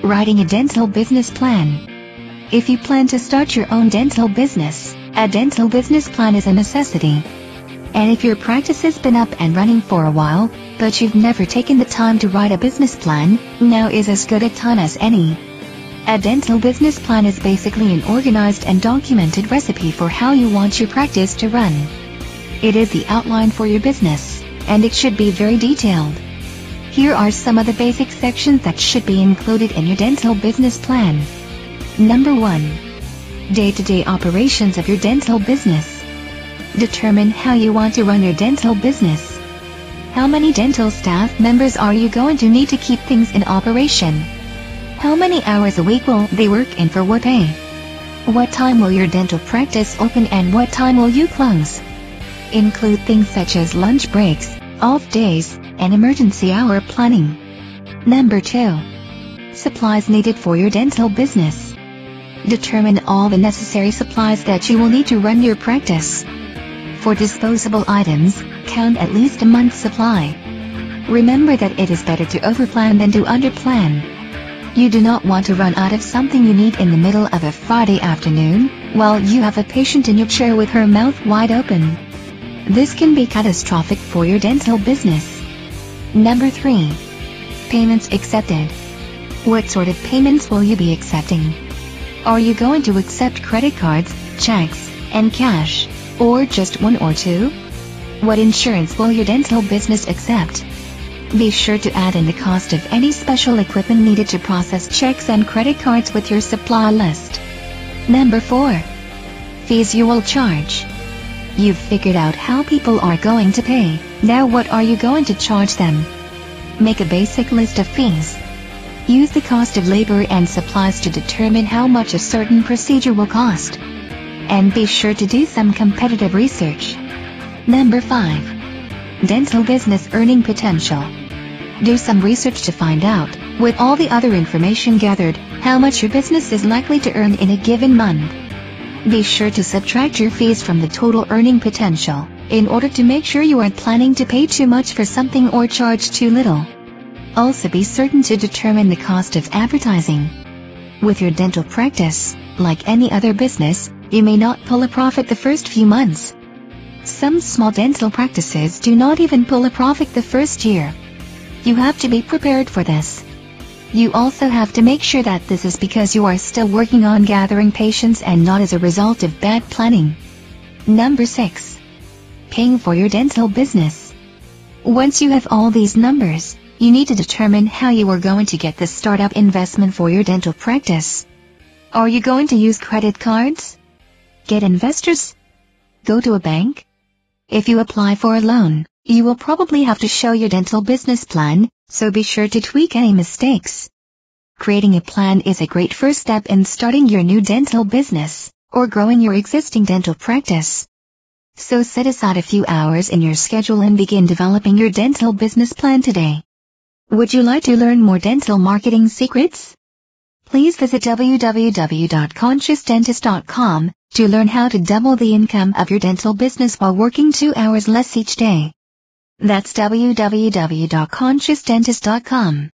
Writing a dental business plan. If you plan to start your own dental business, a dental business plan is a necessity. And if your practice has been up and running for a while, but you've never taken the time to write a business plan, now is as good a time as any. A dental business plan is basically an organized and documented recipe for how you want your practice to run. It is the outline for your business, and it should be very detailed. Here are some of the basic sections that should be included in your dental business plan. Number 1. Day-to-day operations of your dental business. Determine how you want to run your dental business. How many dental staff members are you going to need to keep things in operation? How many hours a week will they work and for what pay? What time will your dental practice open and what time will you close? Include things such as lunch breaks, off days, and emergency hour planning. Number 2. Supplies needed for your dental business. Determine all the necessary supplies that you will need to run your practice. For disposable items, count at least a month's supply. Remember that it is better to overplan than to underplan. You do not want to run out of something you need in the middle of a Friday afternoon, while you have a patient in your chair with her mouth wide open. This can be catastrophic for your dental business. Number 3. Payments accepted. What sort of payments will you be accepting? Are you going to accept credit cards, checks, and cash, or just one or two? What insurance will your dental business accept? Be sure to add in the cost of any special equipment needed to process checks and credit cards with your supply list. Number 4. Fees you will charge. You've figured out how people are going to pay, now what are you going to charge them? Make a basic list of fees. Use the cost of labor and supplies to determine how much a certain procedure will cost. And be sure to do some competitive research. Number 5. Dental business earning potential. Do some research to find out, with all the other information gathered, how much your business is likely to earn in a given month. Be sure to subtract your fees from the total earning potential, in order to make sure you aren't planning to pay too much for something or charge too little. Also be certain to determine the cost of advertising. With your dental practice, like any other business, you may not pull a profit the first few months. Some small dental practices do not even pull a profit the first year. You have to be prepared for this. You also have to make sure that this is because you are still working on gathering patients and not as a result of bad planning. Number 6. Paying for your dental business. Once you have all these numbers, you need to determine how you are going to get the startup investment for your dental practice. Are you going to use credit cards? Get investors? Go to a bank? If you apply for a loan, you will probably have to show your dental business plan, so be sure to tweak any mistakes. Creating a plan is a great first step in starting your new dental business, or growing your existing dental practice. So set aside a few hours in your schedule and begin developing your dental business plan today. Would you like to learn more dental marketing secrets? Please visit www.consciousdentist.com to learn how to double the income of your dental business while working 2 hours less each day. That's www.consciousdentist.com.